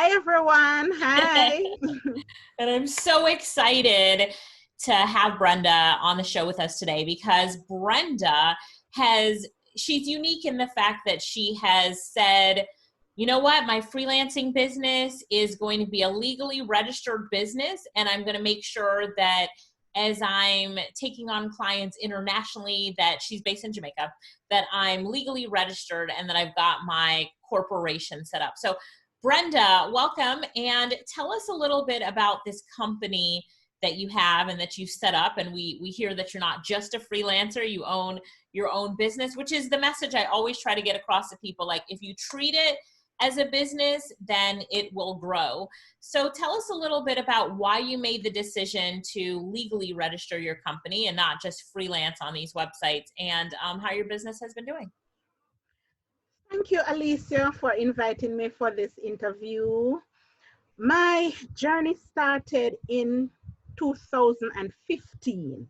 Hi, everyone. Hi. And I'm so excited to have Brenda on the show with us today because Brenda she's unique in the fact that she has said, you know what, my freelancing business is going to be a legally registered business, and I'm going to make sure that as I'm taking on clients internationally, that she's based in Jamaica, that I'm legally registered and that I've got my corporation set up. So Brenda, welcome, and tell us a little bit about this company that you have and that you set up. And we hear that you're not just a freelancer, you own your own business, which is the message I always try to get across to people. Like, if you treat it as a business, then it will grow. So tell us a little bit about why you made the decision to legally register your company and not just freelance on these websites, and how your business has been doing. Thank you, Alicia, for inviting me for this interview. My journey started in 2015.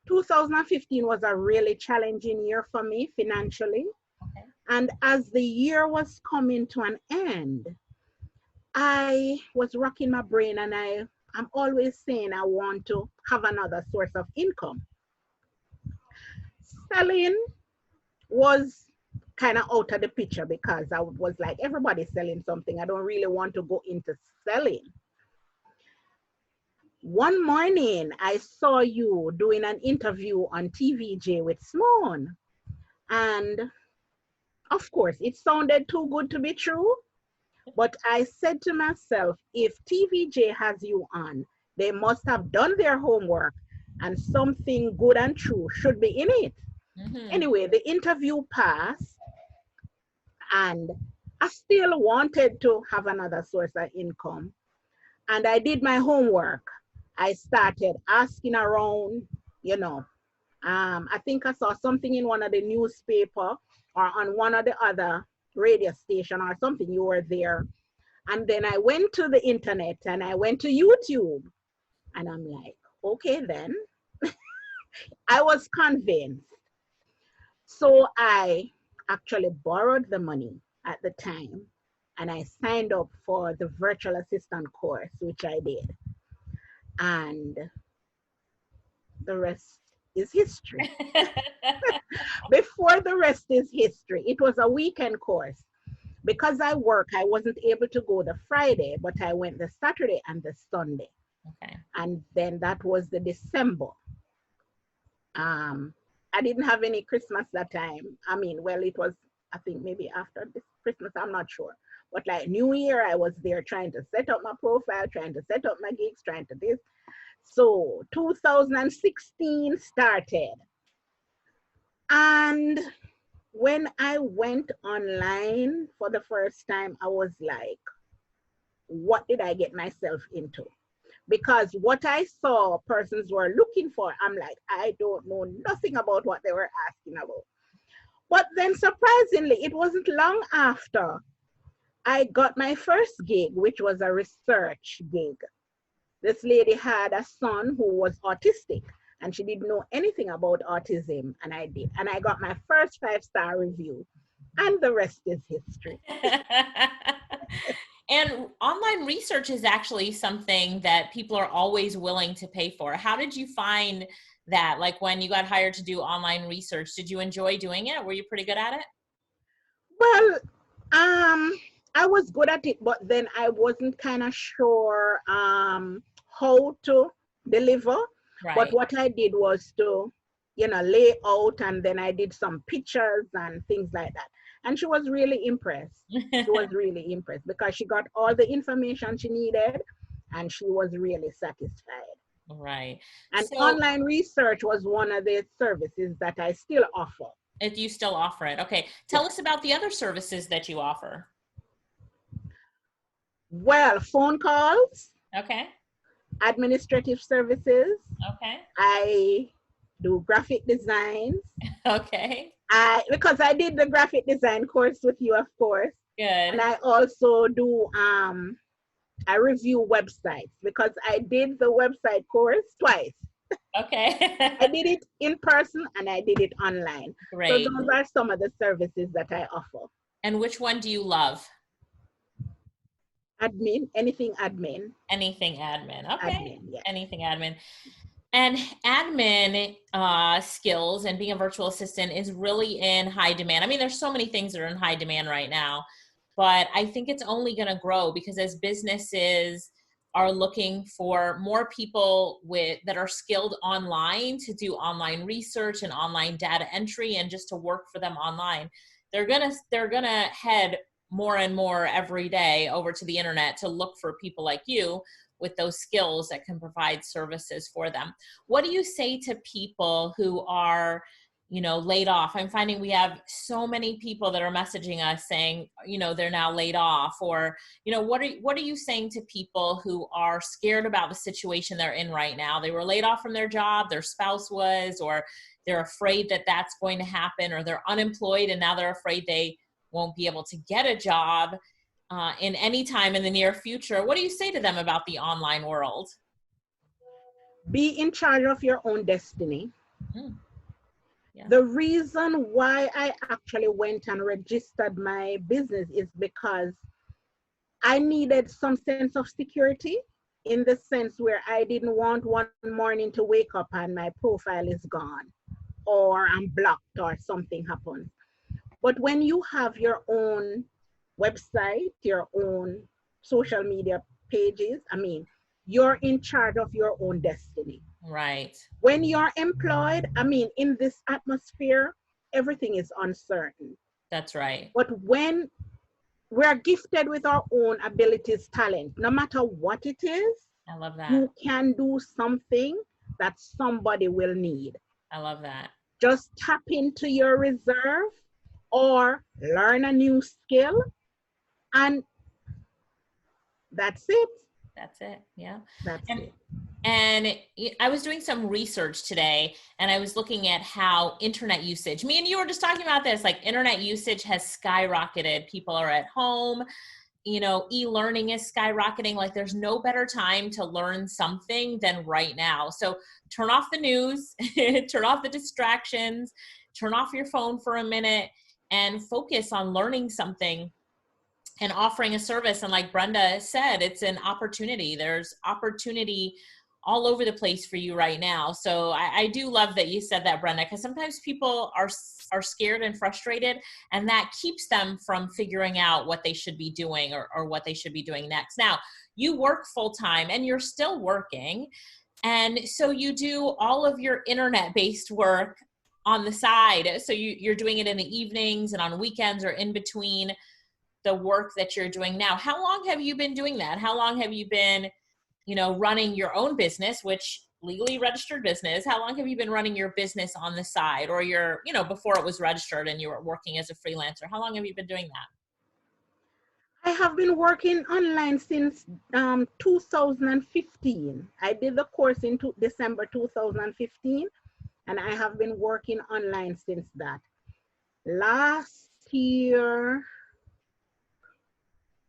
2015 was a really challenging year for me financially. Okay. And as the year was coming to an end, I was racking my brain, and I'm always saying I want to have another source of income. Selling was kind of out of the picture because I was like, everybody's selling something. I don't really want to go into selling. One morning, I saw you doing an interview on TVJ with Simone. And of course, it sounded too good to be true. But I said to myself, if TVJ has you on, they must have done their homework, and something good and true should be in it. Mm-hmm. Anyway, the interview passed, and I still wanted to have another source of income. And I did my homework. I started asking around, I think I saw something in one of the newspaper or on one of the other radio station or something. You were there. And then I went to the internet and I went to YouTube. And I'm like, okay, then. I was convinced. So I actually borrowed the money at the time, and I signed up for the virtual assistant course, which I did. And the rest is history. Before the rest is history, it was a weekend course. Because I work, I wasn't able to go the Friday, but I went the Saturday and the Sunday. Okay. And then that was the December. I didn't have any Christmas that time. I mean, well, it was, I think maybe after this Christmas, I'm not sure. But like New Year, I was there trying to set up my profile, trying to set up my gigs, trying to this. So 2016 started. And when I went online for the first time, I was like, what did I get myself into? Because what I saw persons were looking for, I'm like, I don't know nothing about what they were asking about. But then surprisingly, it wasn't long after I got my first gig, which was a research gig. This lady had a son who was autistic, and she didn't know anything about autism, and I did. And I got my first 5-star review, and the rest is history. And online research is actually something that people are always willing to pay for. How did you find that? Like, when you got hired to do online research, did you enjoy doing it? Were you pretty good at it? Well, I was good at it, but then I wasn't kind of sure how to deliver. Right. But what I did was to, lay out, and then I did some pictures and things like that. And she was really impressed. She was really impressed because she got all the information she needed, and she was really satisfied. Right. And so, online research was one of the services that I still offer. If you still offer it. Okay. Tell us about the other services that you offer. Well, phone calls. Okay. Administrative services. Okay. I do graphic designs. Okay. Because I did the graphic design course with you, of course. Good. And I also do I review websites because I did the website course twice. Okay. I did it in person and I did it online. Great. So those are some of the services that I offer. And which one do you love? admin, anything admin. Anything admin. Okay. Admin, yeah. Anything admin. And admin skills and being a virtual assistant is really in high demand. I mean, there's so many things that are in high demand right now, but I think it's only going to grow because as businesses are looking for more people that are skilled online to do online research and online data entry and just to work for them online, they're gonna head more and more every day over to the internet to look for people like you with those skills that can provide services for them. What do you say to people who are, laid off? I'm finding we have so many people that are messaging us saying, they're now laid off, or, what are you saying to people who are scared about the situation they're in right now? They were laid off from their job, their spouse was, or they're afraid that that's going to happen, or they're unemployed and now they're afraid they won't be able to get a job in any time in the near future. What do you say to them about the online world? Be in charge of your own destiny. Mm. Yeah. The reason why I actually went and registered my business is because I needed some sense of security, in the sense where I didn't want one morning to wake up and my profile is gone or I'm blocked or something happens. But when you have your own website, your own social media pages, you're in charge of your own destiny. Right. When you're employed, in this atmosphere, everything is uncertain. That's right. But when we're gifted with our own abilities, talent, no matter what it is, I love that. you can do something that somebody will need. I love that. Just tap into your reserve or learn a new skill, and that's it. That's it. Yeah. That's it. And I was doing some research today and I was looking at how internet usage, me and you were just talking about this, like internet usage has skyrocketed. People are at home, e-learning is skyrocketing. Like there's no better time to learn something than right now. So turn off the news, turn off the distractions, turn off your phone for a minute and focus on learning something and offering a service. And like Brenda said, it's an opportunity. There's opportunity all over the place for you right now. So I do love that you said that, Brenda, because sometimes people are scared and frustrated, and that keeps them from figuring out what they should be doing or what they should be doing next. Now, you work full-time and you're still working. And so you do all of your internet-based work on the side. So you're doing it in the evenings and on weekends or in between the work that you're doing now. How long have you been doing that? How long have you been, running your own business, which legally registered business? How long have you been running your business on the side, or before it was registered and you were working as a freelancer? How long have you been doing that? I have been working online since 2015. I did the course in December 2015, and I have been working online since that. Last year,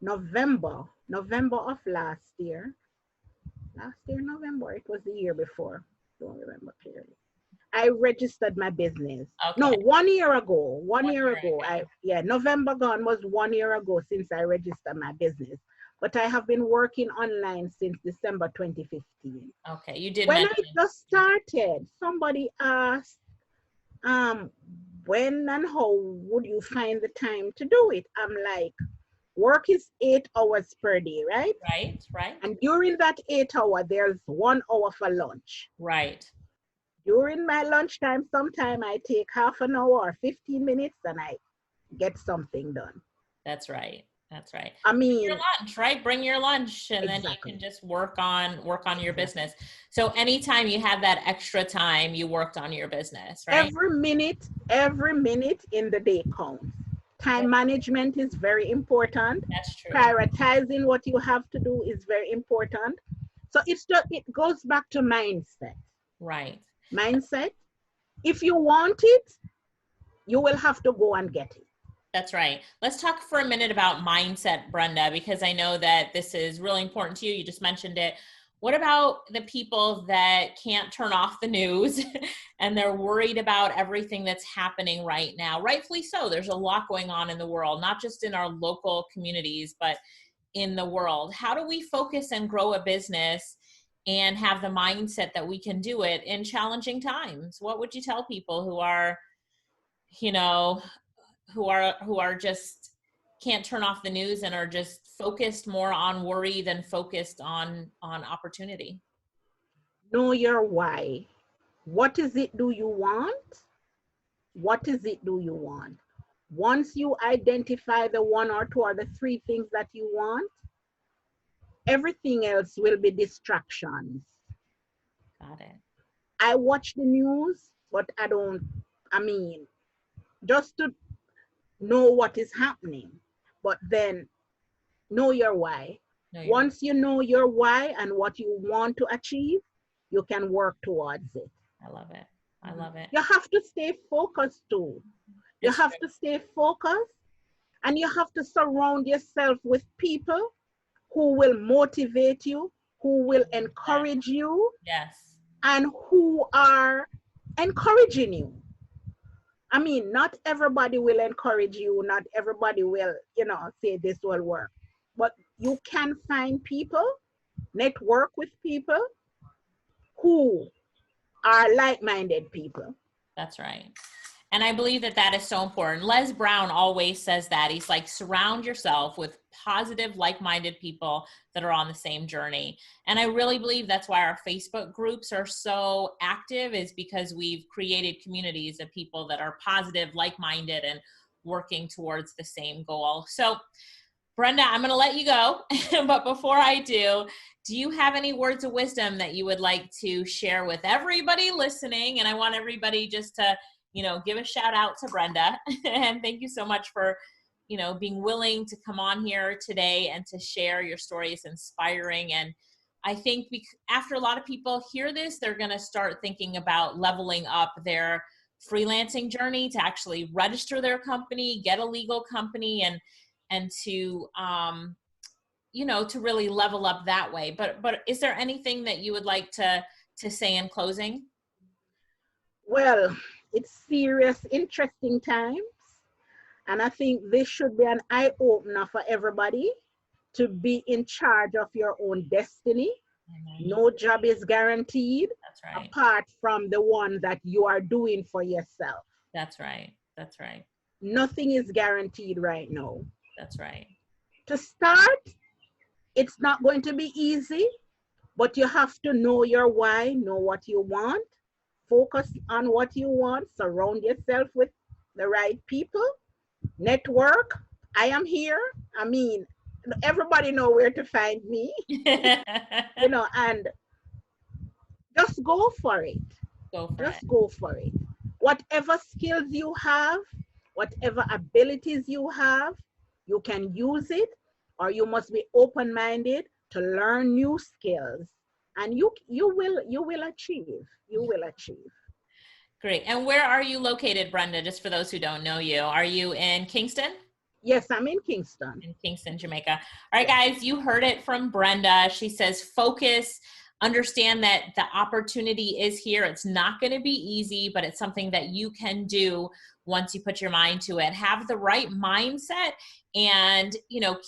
November of last year, November, it was the year before, don't remember clearly, I registered my business. Okay. No, 1 year ago. November gone was 1 year ago since I registered my business. But I have been working online since December 2015. Okay, you did. When I just started, somebody asked, when and how would you find the time to do it? I'm like, work is 8 hours per day, right? Right. And during that 8 hour, there's 1 hour for lunch. Right. During my lunchtime, sometime I take half an hour or 15 minutes and I get something done. That's right. Your lunch, right? Bring your lunch, and exactly. Then you can just work on your business. So anytime you have that extra time, you worked on your business, right? Every minute in the day counts. Time management is very important. That's true. Prioritizing what you have to do is very important. So it goes back to mindset. Right. Mindset. If you want it, you will have to go and get it. That's right. Let's talk for a minute about mindset, Brenda, because I know that this is really important to you. You just mentioned it. What about the people that can't turn off the news and they're worried about everything that's happening right now? Rightfully so. There's a lot going on in the world, not just in our local communities, but in the world. How do we focus and grow a business and have the mindset that we can do it in challenging times? What would you tell people who are, you know, who are just can't turn off the news and are just focused more on worry than focused on opportunity? Know your why. What is it do you want? What is it do you want? Once you identify the one or two or the three things that you want, everything else will be distractions. Got it. I watch the news, but just to know what is happening. But then know your why. Once you know your why and what you want to achieve, you can work towards it. I love it. I love it. You have to stay focused too. You have to stay focused, and you have to surround yourself with people who will motivate you, who will encourage you, yes, and who are encouraging you. I mean, not everybody will encourage you. Not everybody will, say this will work. But you can find people, network with people who are like-minded people. That's right. And I believe that that is so important. Les Brown always says that. He's like, surround yourself with positive, like-minded people that are on the same journey. And I really believe that's why our Facebook groups are so active, is because we've created communities of people that are positive, like-minded, and working towards the same goal. So, Brenda, I'm going to let you go. But before I do you have any words of wisdom that you would like to share with everybody listening? And I want everybody just to give a shout out to Brenda. And thank you so much for, being willing to come on here today and to share your story. Is inspiring. And I think after a lot of people hear this, they're going to start thinking about leveling up their freelancing journey to actually register their company, get a legal company, and to, to really level up that way. But is there anything that you would like to say in closing? Well, it's serious, interesting times. And I think this should be an eye-opener for everybody to be in charge of your own destiny. Mm-hmm. No job is guaranteed. That's right. Apart from the one that you are doing for yourself. That's right. That's right. Nothing is guaranteed right now. That's right. To start, it's not going to be easy, but you have to know your why, know what you want, focus on what you want, surround yourself with the right people, network. I am here. I mean, everybody know where to find me, and just go for it. Go for it. Whatever skills you have, whatever abilities you have, you can use it, or you must be open-minded to learn new skills, and you will achieve. You will achieve. Great. And where are you located, Brenda? Just for those who don't know you, are you in Kingston? Yes, I'm in Kingston. In Kingston, Jamaica. All right, guys, you heard it from Brenda. She says, focus, understand that the opportunity is here. It's not going to be easy, but it's something that you can do once you put your mind to it. Have the right mindset and,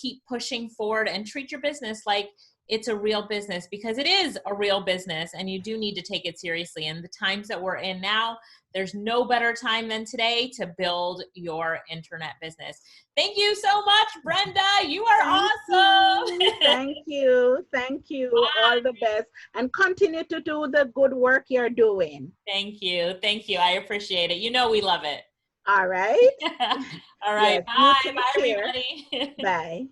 keep pushing forward and treat your business like it's a real business, because it is a real business and you do need to take it seriously. And the times that we're in now, there's no better time than today to build your internet business. Thank you so much, Brenda. You are awesome. Thank you. Thank you. Bye. All the best. And continue to do the good work you're doing. Thank you. Thank you. I appreciate it. We love it. All right. All right. Yes, bye. Bye, everybody. Bye.